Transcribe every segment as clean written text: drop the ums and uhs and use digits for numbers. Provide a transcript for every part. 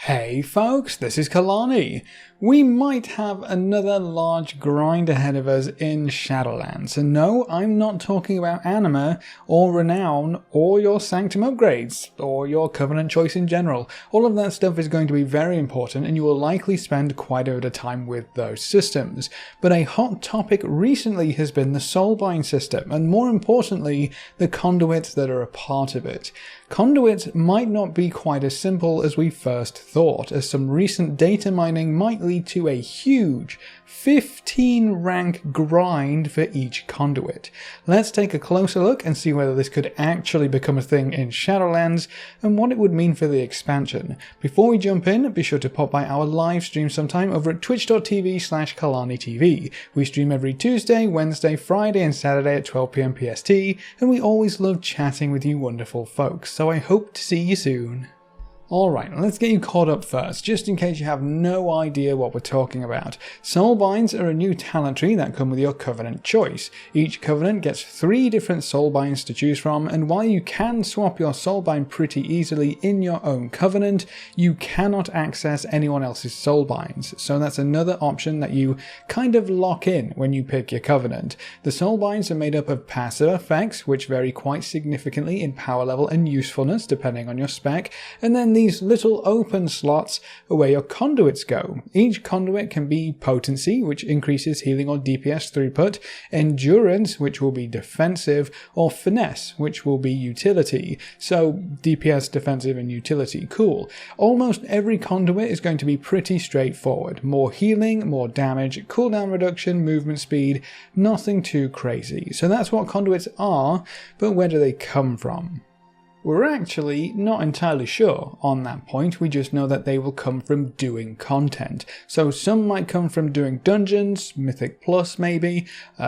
Hey folks, this is Kalani. We might have another large grind ahead of us in Shadowlands, and no, I'm not talking about Anima, or Renown, or your Sanctum upgrades, or your Covenant choice in general. All of that stuff is going to be very important, and you will likely spend quite a bit of time with those systems. But a hot topic recently has been the Soulbind system, and more importantly, the conduits that are a part of it. Conduits might not be quite as simple as we first thought, as some recent data mining might lead to a huge 15 rank grind for each conduit. Let's take a closer look and see whether this could actually become a thing in Shadowlands and what it would mean for the expansion. Before we jump in, be sure to pop by our live stream sometime over at twitch.tv/KalaniTV. We stream every Tuesday, Wednesday, Friday and Saturday at 12 PM PST, and we always love chatting with you wonderful folks, so I hope to see you soon. Alright, let's get you caught up first, just in case you have no idea what we're talking about. Soulbinds are a new talent tree that come with your Covenant choice. Each Covenant gets 3 different Soulbinds to choose from, and while you can swap your Soulbind pretty easily in your own Covenant, you cannot access anyone else's Soulbinds, so that's another option that you kind of lock in when you pick your Covenant. The Soulbinds are made up of passive effects, which vary quite significantly in power level and usefulness depending on your spec, and then these little open slots are where your conduits go. Each conduit can be potency, which increases healing or DPS throughput, endurance, which will be defensive, or finesse, which will be utility. So DPS, defensive, and utility. Cool. Almost every conduit is going to be pretty straightforward. More healing, more damage, cooldown reduction, movement speed, nothing too crazy. So that's what conduits are, but where do they come from? We're actually not entirely sure on that point, we just know that they will come from doing content. So some might come from doing dungeons, Mythic Plus maybe,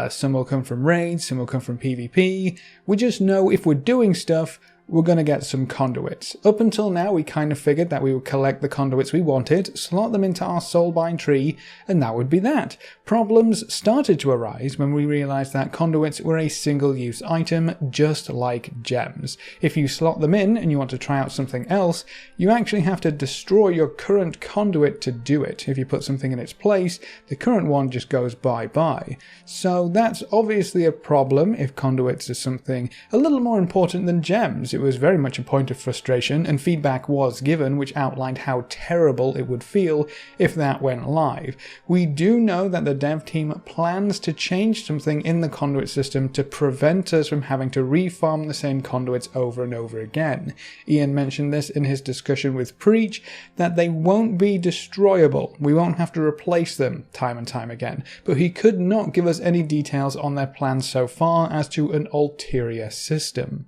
some will come from raids, some will come from PvP. We just know if we're doing stuff, we're going to get some conduits. Up until now, we kind of figured that we would collect the conduits we wanted, slot them into our Soulbind tree, and that would be that. Problems started to arise when we realized that conduits were a single-use item, just like gems. If you slot them in and you want to try out something else, you actually have to destroy your current conduit to do it. If you put something in its place, the current one just goes bye-bye. So that's obviously a problem if conduits are something a little more important than gems. It was very much a point of frustration, and feedback was given which outlined how terrible it would feel if that went live. We do know that the dev team plans to change something in the conduit system to prevent us from having to refarm the same conduits over and over again. Ian mentioned this in his discussion with Preach, that they won't be destroyable. We won't have to replace them time and time again, but he could not give us any details on their plans so far as to an ulterior system.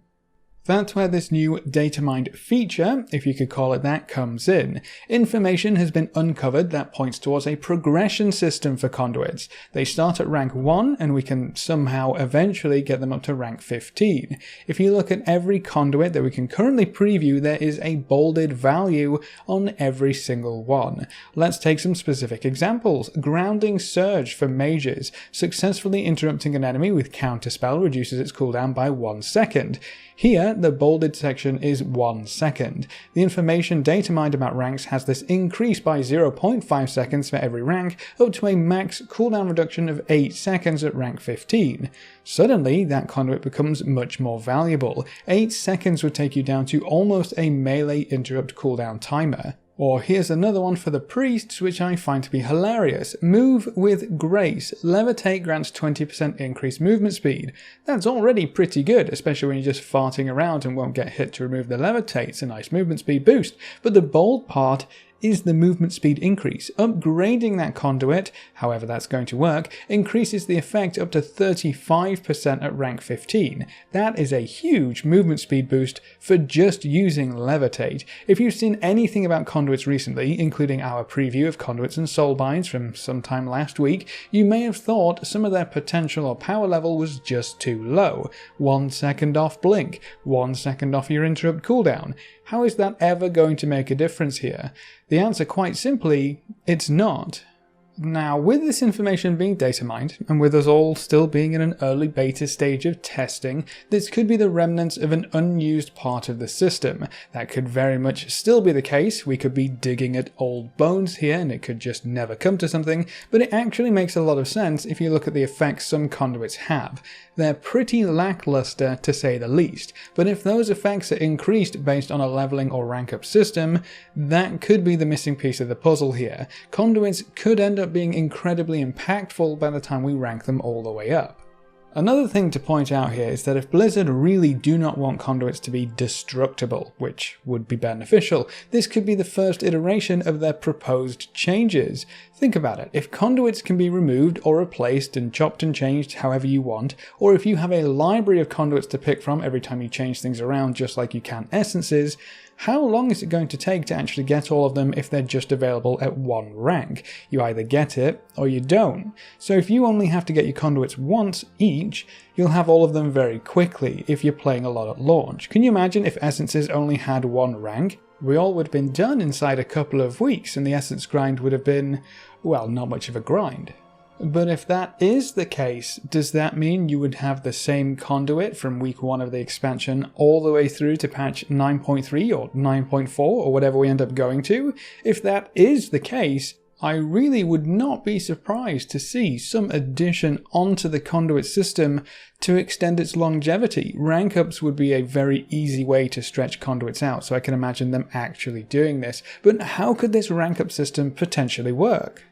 That's where this new data mined feature, if you could call it that, comes in. Information has been uncovered that points towards a progression system for conduits. They start at rank 1 and we can somehow eventually get them up to rank 15. If you look at every conduit that we can currently preview, there is a bolded value on every single one. Let's take some specific examples. Grounding Surge for mages. Successfully interrupting an enemy with counterspell reduces its cooldown by 1 second. Here, the bolded section is 1 second. The information data mined about ranks has this increased by 0.5 seconds for every rank, up to a max cooldown reduction of 8 seconds at rank 15. Suddenly, that conduit becomes much more valuable. 8 seconds would take you down to almost a melee interrupt cooldown timer. Or here's another one for the priests, which I find to be hilarious. Move with Grace. Levitate grants 20% increased movement speed. That's already pretty good, especially when you're just farting around and won't get hit to remove the levitate. It's a nice movement speed boost. But the bold part is the movement speed increase. Upgrading that conduit, however that's going to work, increases the effect up to 35% at rank 15. That is a huge movement speed boost for just using levitate. If you've seen anything about conduits recently, including our preview of conduits and soulbinds from sometime last week, you may have thought some of their potential or power level was just too low. 1 second off blink, 1 second off your interrupt cooldown. How is that ever going to make a difference here? The answer, quite simply, it's not. Now, with this information being data mined, and with us all still being in an early beta stage of testing, this could be the remnants of an unused part of the system. That could very much still be the case. We could be digging at old bones here, and it could just never come to something, but it actually makes a lot of sense if you look at the effects some conduits have. They're pretty lackluster, to say the least, but if those effects are increased based on a leveling or rank up system, that could be the missing piece of the puzzle here. Conduits could end up being incredibly impactful by the time we rank them all the way up. Another thing to point out here is that if Blizzard really do not want conduits to be destructible, which would be beneficial, this could be the first iteration of their proposed changes. Think about it, if conduits can be removed or replaced and chopped and changed however you want, or if you have a library of conduits to pick from every time you change things around just like you can essences, how long is it going to take to actually get all of them if they're just available at one rank? You either get it or you don't. So if you only have to get your conduits once each, you'll have all of them very quickly if you're playing a lot at launch. Can you imagine if essences only had one rank? We all would have been done inside a couple of weeks and the essence grind would have been, well, not much of a grind. But if that is the case, does that mean you would have the same conduit from week 1 of the expansion all the way through to patch 9.3 or 9.4 or whatever we end up going to? If that is the case, I really would not be surprised to see some addition onto the conduit system to extend its longevity. Rank ups would be a very easy way to stretch conduits out, so I can imagine them actually doing this. But how could this rank up system potentially work?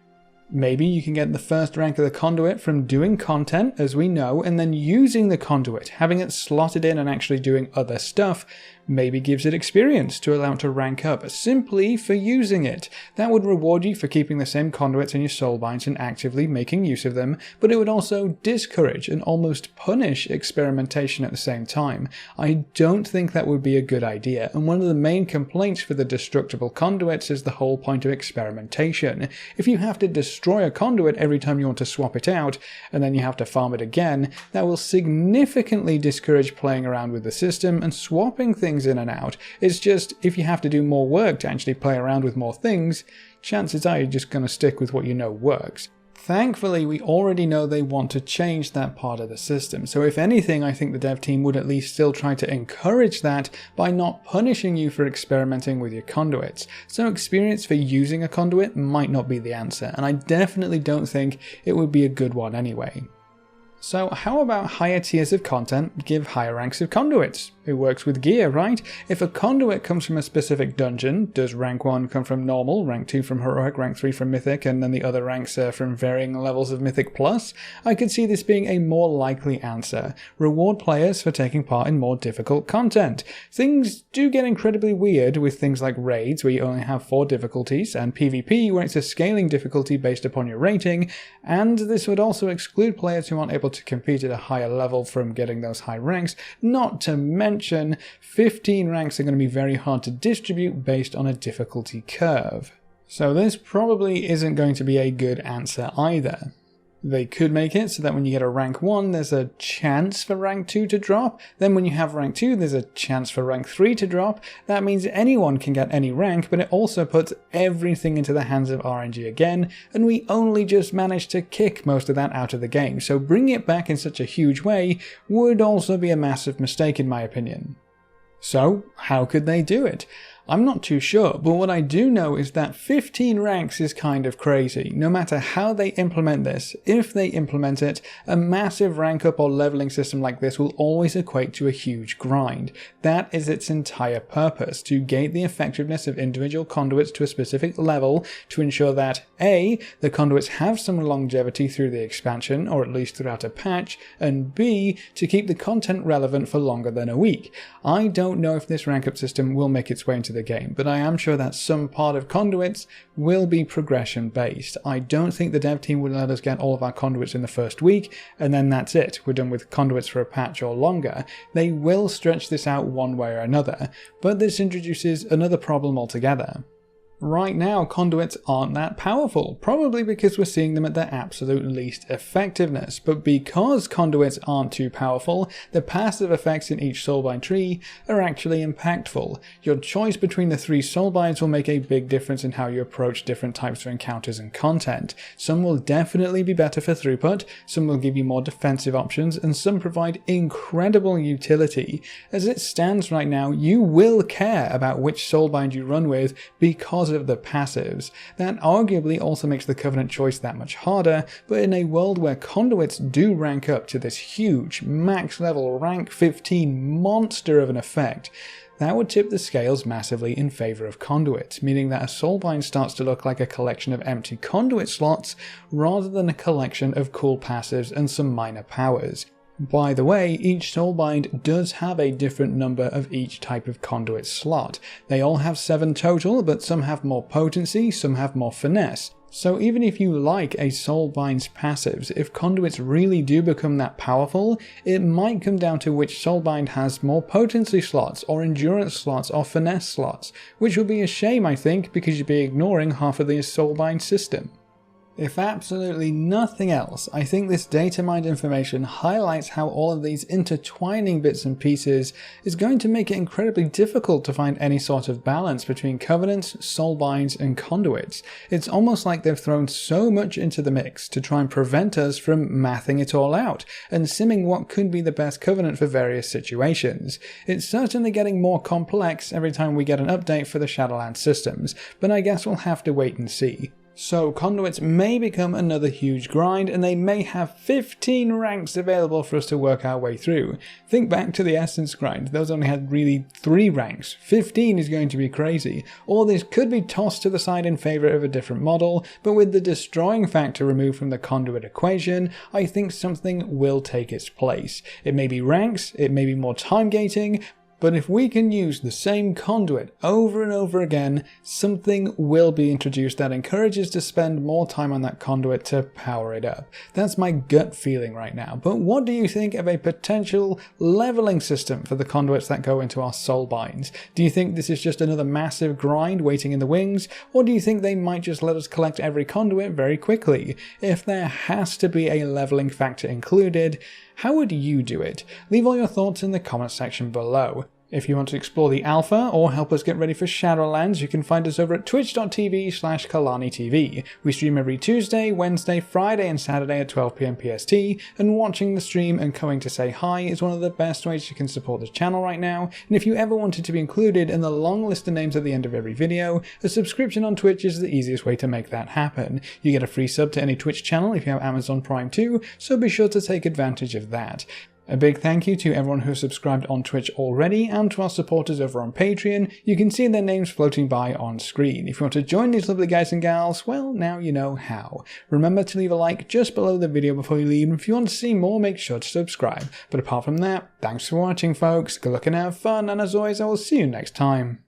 Maybe you can get the first rank of the conduit from doing content, as we know, and then using the conduit, having it slotted in and actually doing other stuff, maybe gives it experience to allow it to rank up simply for using it. That would reward you for keeping the same conduits in your soulbinds and actively making use of them, but it would also discourage and almost punish experimentation at the same time. I don't think that would be a good idea, and one of the main complaints for the destructible conduits is the whole point of experimentation. If you have to destroy a conduit every time you want to swap it out, and then you have to farm it again, that will significantly discourage playing around with the system and swapping things in and out. It's just, if you have to do more work to actually play around with more things, chances are you're just going to stick with what you know works. Thankfully, we already know they want to change that part of the system, so if anything, I think the dev team would at least still try to encourage that by not punishing you for experimenting with your conduits. So experience for using a conduit might not be the answer, and I definitely don't think it would be a good one anyway. So how about higher tiers of content give higher ranks of conduits? It works with gear, right? If a conduit comes from a specific dungeon, does rank 1 come from normal, rank 2 from heroic, rank 3 from mythic, and then the other ranks are from varying levels of mythic plus? I could see this being a more likely answer. Reward players for taking part in more difficult content. Things do get incredibly weird with things like raids where you only have 4 difficulties, and PvP where it's a scaling difficulty based upon your rating, and this would also exclude players who aren't able to compete at a higher level from getting those high ranks, not to mention 15 ranks are going to be very hard to distribute based on a difficulty curve. So this probably isn't going to be a good answer either. They could make it so that when you get a rank 1, there's a chance for rank 2 to drop. Then when you have rank 2, there's a chance for rank 3 to drop. That means anyone can get any rank, but it also puts everything into the hands of RNG again, and we only just managed to kick most of that out of the game. So bringing it back in such a huge way would also be a massive mistake in my opinion. So how could they do it? I'm not too sure, but what I do know is that 15 ranks is kind of crazy. No matter how they implement this, if they implement it, a massive rank up or leveling system like this will always equate to a huge grind. That is its entire purpose, to gate the effectiveness of individual conduits to a specific level to ensure that A, the conduits have some longevity through the expansion, or at least throughout a patch, and B, to keep the content relevant for longer than a week. I don't know if this rank up system will make its way into the game, but I am sure that some part of conduits will be progression based. I don't think the dev team would let us get all of our conduits in the first week and then that's it, we're done with conduits for a patch or longer. They will stretch this out one way or another, but this introduces another problem altogether. Right now, conduits aren't that powerful, probably because we're seeing them at their absolute least effectiveness, but because conduits aren't too powerful, the passive effects in each soulbind tree are actually impactful. Your choice between the 3 soulbinds will make a big difference in how you approach different types of encounters and content. Some will definitely be better for throughput, some will give you more defensive options, and some provide incredible utility. As it stands right now, you will care about which soulbind you run with because of the passives. That arguably also makes the Covenant choice that much harder, but in a world where conduits do rank up to this huge, max level rank 15 monster of an effect, that would tip the scales massively in favour of conduits, meaning that a soulbind starts to look like a collection of empty conduit slots rather than a collection of cool passives and some minor powers. By the way, each soulbind does have a different number of each type of conduit slot. They all have 7 total, but some have more potency, some have more finesse. So even if you like a soulbind's passives, if conduits really do become that powerful, it might come down to which soulbind has more potency slots, or endurance slots, or finesse slots, which would be a shame, I think, because you'd be ignoring half of the soulbind system. If absolutely nothing else, I think this data mined information highlights how all of these intertwining bits and pieces is going to make it incredibly difficult to find any sort of balance between covenants, soulbinds, and conduits. It's almost like they've thrown so much into the mix to try and prevent us from mathing it all out and simming what could be the best covenant for various situations. It's certainly getting more complex every time we get an update for the Shadowlands systems, but I guess we'll have to wait and see. So conduits may become another huge grind, and they may have 15 ranks available for us to work our way through. Think back to the Essence grind, those only had really 3 ranks. 15 is going to be crazy. All this could be tossed to the side in favour of a different model, but with the destroying factor removed from the conduit equation, I think something will take its place. It may be ranks, it may be more time gating, but if we can use the same conduit over and over again, something will be introduced that encourages to spend more time on that conduit to power it up. That's my gut feeling right now. But what do you think of a potential leveling system for the conduits that go into our soulbinds? Do you think this is just another massive grind waiting in the wings, or do you think they might just let us collect every conduit very quickly? If there has to be a leveling factor included, how would you do it? Leave all your thoughts in the comment section below. If you want to explore the alpha or help us get ready for Shadowlands, you can find us over at twitch.tv/KalaniTV. We stream every Tuesday, Wednesday, Friday and Saturday at 12 PM PST, and watching the stream and coming to say hi is one of the best ways you can support the channel right now, and if you ever wanted to be included in the long list of names at the end of every video, a subscription on Twitch is the easiest way to make that happen. You get a free sub to any Twitch channel if you have Amazon Prime too, so be sure to take advantage of that. A big thank you to everyone who has subscribed on Twitch already, and to our supporters over on Patreon. You can see their names floating by on screen. If you want to join these lovely guys and gals, well, now you know how. Remember to leave a like just below the video before you leave, and if you want to see more, make sure to subscribe. But apart from that, thanks for watching folks, good luck and have fun, and as always I will see you next time.